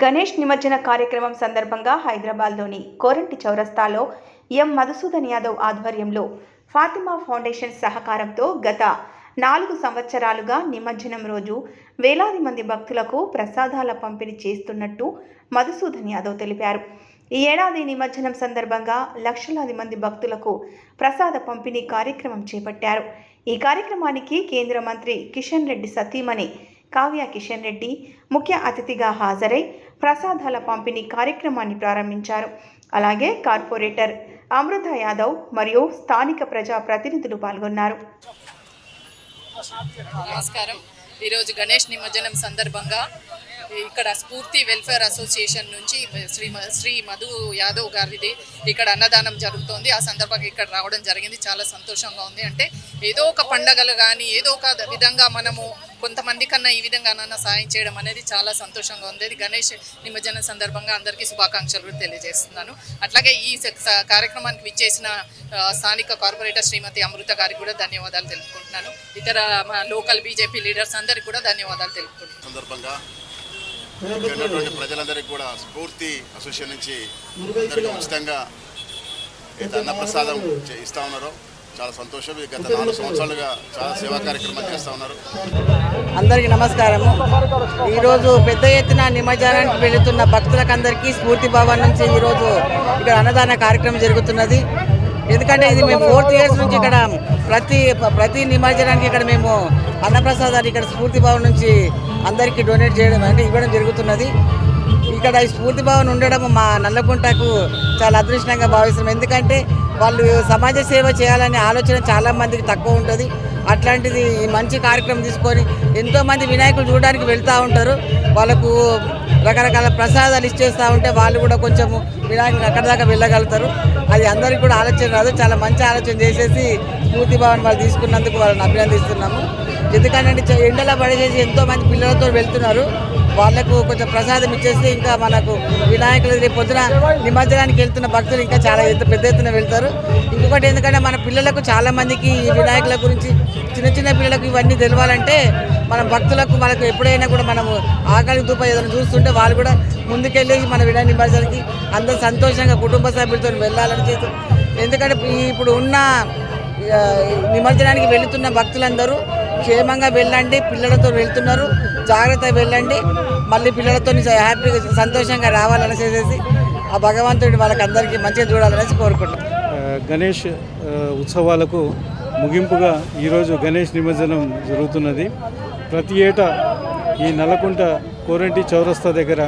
గణేష్ నిమజ్జన కార్యక్రమం సందర్భంగా హైదరాబాద్లోని కోరంటి చౌరస్తాలో ఎం మధుసూదన్ యాదవ్ ఆధ్వర్యంలో ఫాతిమా ఫౌండేషన్ సహకారంతో గత 4 సంవత్సరాలుగా నిమజ్జనం రోజు వేలాది మంది భక్తులకు ప్రసాదాల పంపిణీ చేస్తున్నట్టు మధుసూదన్ యాదవ్ తెలిపారు. ఈ ఏడాది నిమజ్జనం సందర్భంగా లక్షలాది మంది భక్తులకు ప్రసాద పంపిణీ కార్యక్రమం చేపట్టారు. ఈ కార్యక్రమానికి కేంద్ర మంత్రి కిషన్ రెడ్డి సతీమణి కావ్య కిషన్ రెడ్డి ముఖ్య అతిథిగా హాజరై ప్రసాదాల పంపిణీ కార్యక్రమాన్ని ప్రారంభించారు. అలాగే కార్పొరేటర్ అమృత యాదవ్ మరియు స్థానిక ప్రజా ప్రతినిధులు పాల్గొన్నారు. నమస్కారం. ఈరోజు గణేష్ నిమజ్జనం సందర్భంగా ఇక్కడ స్ఫూర్తి వెల్ఫేర్ అసోసియేషన్ నుంచి శ్రీ మధు యాదవ్ గారిది ఇక్కడ అన్నదానం జరుగుతోంది. ఆ సందర్భంగా ఇక్కడ రావడం జరిగింది. చాలా సంతోషంగా ఉంది. అంటే ఏదో ఒక పండగలు కానీ ఏదో ఒక విధంగా మనము కొంతమంది కన్నా ఈ విధంగా సాయం చేయడం అనేది చాలా సంతోషంగా ఉంది. గణేష్ నిమజ్జనం సందర్భంగా అందరికీ శుభాకాంక్షలు తెలియజేస్తున్నాను. అట్లాగే ఈ కార్యక్రమానికి విచ్చేసిన స్థానిక కార్పొరేటర్ శ్రీమతి అమృత గారికి కూడా ధన్యవాదాలు తెలుపుకుంటున్నాను. ఇతర లోకల్ బీజేపీ లీడర్స్ అందరికీ కూడా ధన్యవాదాలు తెలుపుకుంటున్నాను. ప్రజలందరికీ కూడా స్ఫూర్తి అసోసియేషన్ నుంచి అందరికీ ఉచితంగా అన్నప్రసాదం ఇస్తూ ఉన్నారు. చాలా సంతోషం. గత 4 సంవత్సరాలుగా చాలా సేవా కార్యక్రమాలు చేస్తూ ఉన్నారు. అందరికీ నమస్కారం. ఈరోజు పెద్ద ఎత్తున నిమజ్జనానికి వెళుతున్న భక్తులకందరికీ స్ఫూర్తి భవన్ నుంచి ఈరోజు ఇక్కడ అన్నదాన కార్యక్రమం జరుగుతున్నది. ఎందుకంటే ఇది మేము 4 years నుంచి ఇక్కడ ప్రతి నిమజ్జనానికి ఇక్కడ మేము అన్నప్రసాదాన్ని ఇక్కడ స్ఫూర్తి భవన్ నుంచి అందరికీ డొనేట్ చేయడం అంటే ఇవ్వడం జరుగుతున్నది. ఇక్కడ ఈ స్ఫూర్తి భవన్ ఉండడం మా నల్లకుంటకు చాలా అదృష్టంగా భావిస్తున్నాం. ఎందుకంటే వాళ్ళు సమాజ సేవ చేయాలనే ఆలోచన చాలామందికి తక్కువ ఉంటుంది. అట్లాంటిది ఈ మంచి కార్యక్రమం తీసుకొని ఎంతోమంది వినాయకులు చూడడానికి వెళ్తూ ఉంటారు. వాళ్ళకు రకరకాల ప్రసాదాలు ఇచ్చేస్తూ ఉంటే వాళ్ళు కూడా కొంచెము వినాయకులు అక్కడ దాకా వెళ్ళగలుగుతారు. అది అందరికీ కూడా ఆలోచన రాదు. చాలా మంచి ఆలోచన చేసేసి స్ఫూర్తి భవన్ వాళ్ళు తీసుకున్నందుకు వాళ్ళని అభినందిస్తున్నాము. ఎందుకంటే ఎండలో పడేసేసి ఎంతోమంది పిల్లలతో వెళ్తున్నారు. వాళ్ళకు కొంచెం ప్రసాదం ఇచ్చేస్తే ఇంకా మనకు వినాయకులు రేపు పొద్దున నిమజ్జనానికి వెళ్తున్న భక్తులు ఇంకా చాలా పెద్ద ఎత్తున వెళ్తారు. ఇంకొకటి ఎందుకంటే మన పిల్లలకు చాలామందికి ఈ వినాయకుల గురించి చిన్న పిల్లలకు ఇవన్నీ తెలవాలంటే మన భక్తులకు మనకు ఎప్పుడైనా కూడా మనము ఆకలి దూప ఏదైనా చూస్తుంటే వాళ్ళు కూడా ముందుకెళ్ళేసి మన వినాయక నిమజ్జనానికి అందరూ సంతోషంగా కుటుంబ సభ్యులతో వెళ్ళాలని చేస్తూ. ఎందుకంటే ఇప్పుడు ఉన్న నిమజ్జనానికి వెళుతున్న భక్తులందరూ క్షేమంగా వెళ్ళండి, పిల్లలతో వెళ్తున్నారు, జాగ్రత్తగా వెళ్ళండి, మళ్ళీ పిల్లలతో హ్యాపీగా సంతోషంగా రావాలనేసి ఆ భగవంతుడి వాళ్ళకి అందరికీ మంచిగా చూడాలనేసి కోరుకుంటున్నాం. గణేష్ ఉత్సవాలకు ముగింపుగా ఈరోజు గణేష్ నిమజ్జనం జరుగుతున్నది. ప్రతి ఏటా ఈ నల్లకుంట కోరంటి చౌరస్తా దగ్గర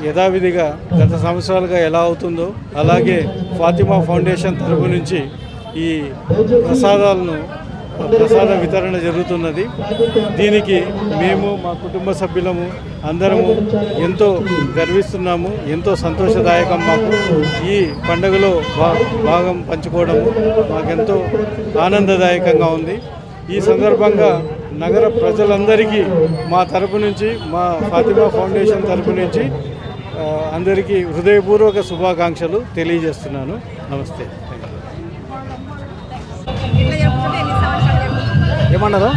యథావిధిగా గత సంవత్సరాలుగా ఎలా అవుతుందో అలాగే ఫాతిమా ఫౌండేషన్ తరఫు నుంచి ఈ ప్రసాద వితరణ జరుగుతున్నది. దీనికి మేము మా కుటుంబ సభ్యులము అందరము ఎంతో గర్విస్తున్నాము. ఎంతో సంతోషదాయకం మాకు ఈ పండుగలో భాగం పంచుకోవడము మాకెంతో ఆనందదాయకంగా ఉంది. ఈ సందర్భంగా నగర ప్రజలందరికీ మా తరపు నుంచి మా ఫాతిమా ఫౌండేషన్ తరపు నుంచి అందరికీ హృదయపూర్వక శుభాకాంక్షలు తెలియజేస్తున్నాను. నమస్తే. ఏమన్నారు?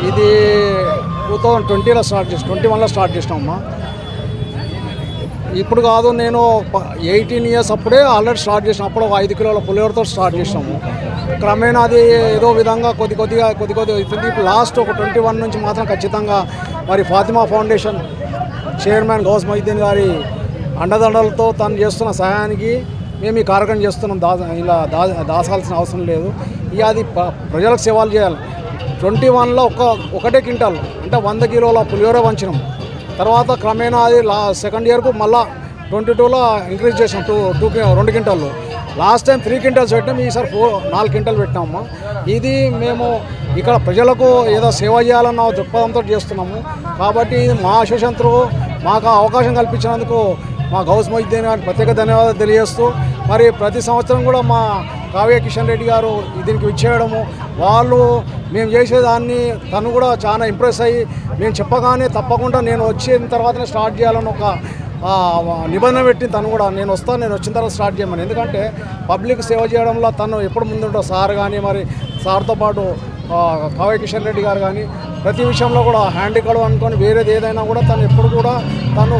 ఇది 2020లో స్టార్ట్ చేసి 21లో స్టార్ట్ చేసినామమ్మా. ఇప్పుడు కాదు, నేను 18 years అప్పుడే ఆల్రెడీ స్టార్ట్ చేసినాం. అప్పుడు 5 కిలోల పులిహోరతో స్టార్ట్ చేసినాము. క్రమేణా అది ఏదో విధంగా కొద్ది అవుతుంది. ఇప్పుడు లాస్ట్ ఒక 21 నుంచి మాత్రం ఖచ్చితంగా మరి ఫాతిమా ఫౌండేషన్ చైర్మన్ గౌస్ మొహిద్దీన్ గారి అండదండలతో తను చేస్తున్న సహాయానికి మేము ఈ కార్యక్రమం చేస్తున్నాం. ఇలా దాసాల్సిన అవసరం లేదు. ఇక అది ప్రజలకు సేవలు చేయాలి. 21లో ఒకటే క్వింటాల్ అంటే 100 కిలోల పులిహోర పంచినాం. తర్వాత క్రమేణా అది సెకండ్ ఇయర్కు మళ్ళీ 22లో ఇంక్రీజ్ చేసాం 2 క్వింటాలు. లాస్ట్ టైం 3 క్వింటాల్స్ పెట్టినాం. ఈసారి 4 క్వింటాలు పెట్టినాము. ఇది మేము ఇక్కడ ప్రజలకు ఏదో సేవ చేయాలన్న దృక్పథంతో చేస్తున్నాము. కాబట్టి మా అసోసియేషన్ మాకు అవకాశం కల్పించినందుకు మా గౌస్ మొహిద్దీన్ గారికి ప్రత్యేక ధన్యవాదాలు తెలియజేస్తూ, మరి ప్రతి సంవత్సరం కూడా మా కావ్య కిషన్ రెడ్డి గారు దీనికి విచ్చేయడము, వాళ్ళు మేము చేసేదాన్ని తను కూడా చాలా ఇంప్రెస్ అయ్యి మేము చెప్పగానే తప్పకుండా నేను వచ్చిన తర్వాతనే స్టార్ట్ చేయాలని ఒక నిబంధన పెట్టి తను కూడా నేను వచ్చిన తర్వాత స్టార్ట్ చేయమని. ఎందుకంటే పబ్లిక్ సేవ చేయడంలో తను ఎప్పుడు ముందుంటో సార్ కానీ మరి సార్తో పాటు కావ్య కిషన్ రెడ్డి గారు కానీ ప్రతి విషయంలో కూడా హ్యాండిక్యాప్ అనుకొని వేరేది ఏదైనా కూడా తను ఎప్పుడు కూడా తను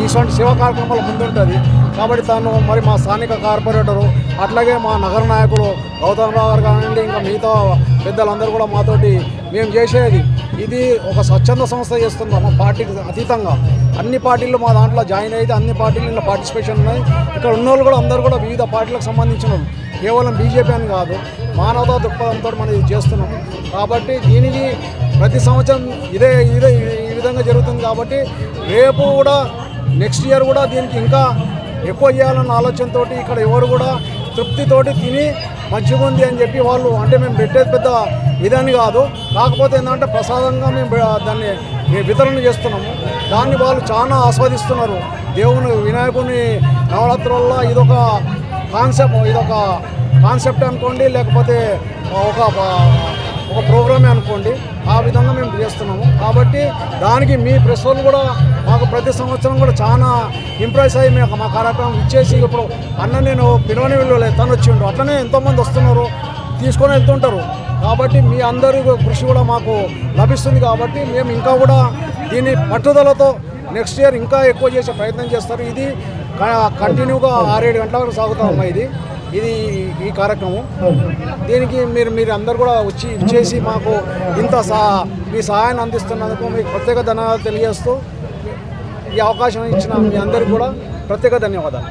ఇటువంటి సేవా కార్యక్రమాలు ముందుంటుంది. కాబట్టి తను మరి మా స్థానిక కార్పొరేటరు అట్లాగే మా నగర నాయకుడు గౌతమ్ రావు గారు కానివ్వండి, ఇంకా మిగతా పెద్దలందరూ కూడా మాతోటి మేము చేసేది ఇది ఒక స్వచ్ఛంద సంస్థ చేస్తున్నాం. మా పార్టీకి అతీతంగా అన్ని పార్టీలు మా దాంట్లో జాయిన్ అయితే అన్ని పార్టీలు ఇలా పార్టిసిపేషన్ ఉన్నాయి. ఇక్కడ ఉన్న వాళ్ళు కూడా అందరూ కూడా వివిధ పార్టీలకు సంబంధించిన వాళ్ళు, కేవలం బీజేపీ అని కాదు, మానవతా దృక్పథంతో మనం ఇది చేస్తున్నాం. కాబట్టి దీనికి ప్రతి సంవత్సరం ఇదే ఇదే ఈ విధంగా జరుగుతుంది. కాబట్టి రేపు కూడా నెక్స్ట్ ఇయర్ కూడా దీనికి ఇంకా ఎక్కువ చేయాలన్న ఆలోచనతో ఇక్కడ ఎవరు కూడా తృప్తితోటి తిని మంచిగా ఉంది అని చెప్పి వాళ్ళు, అంటే మేము పెట్టేది పెద్ద ఇదని కాదు, కాకపోతే ఏంటంటే ప్రసాదంగా మేము దాన్ని వితరణ చేస్తున్నాము. దాన్ని వాళ్ళు చాలా ఆస్వాదిస్తున్నారు. దేవుని వినాయకుని నవరాత్రుల్లో ఇదొక కాన్సెప్ట్ అనుకోండి, లేకపోతే ఒక ప్రోగ్రామే అనుకోండి, ఆ విధంగా మేము చేస్తున్నాము. కాబట్టి దానికి మీ ప్రెస్ వాళ్ళు కూడా మాకు ప్రతి సంవత్సరం కూడా చాలా ఇంప్రెస్ అయ్యి మేము మా కార్యక్రమం ఇచ్చేసి, ఇప్పుడు అన్న నేను పిలవని వెళ్ళలేదు తను వచ్చిండు, అట్లనే ఎంతోమంది వస్తున్నారు తీసుకొని వెళ్తుంటారు. కాబట్టి మీ అందరి కృషి కూడా మాకు లభిస్తుంది. కాబట్టి మేము ఇంకా కూడా దీన్ని పట్టుదలతో నెక్స్ట్ ఇయర్ ఇంకా ఎక్కువ చేసే ప్రయత్నం చేస్తారు. ఇది కంటిన్యూగా 6-7 గంటల వరకు సాగుతామమ్మా ఇది ఈ కార్యక్రమం. దీనికి మీరు అందరు కూడా వచ్చి ఇచ్చేసి మాకు ఇంత మీ సహాయాన్ని అందిస్తున్నందుకు మీకు ప్రత్యేక ధన్యవాదాలు తెలియజేస్తూ ఈ అవకాశం ఇచ్చిన మీ అందరికీ కూడా ప్రత్యేక ధన్యవాదాలు.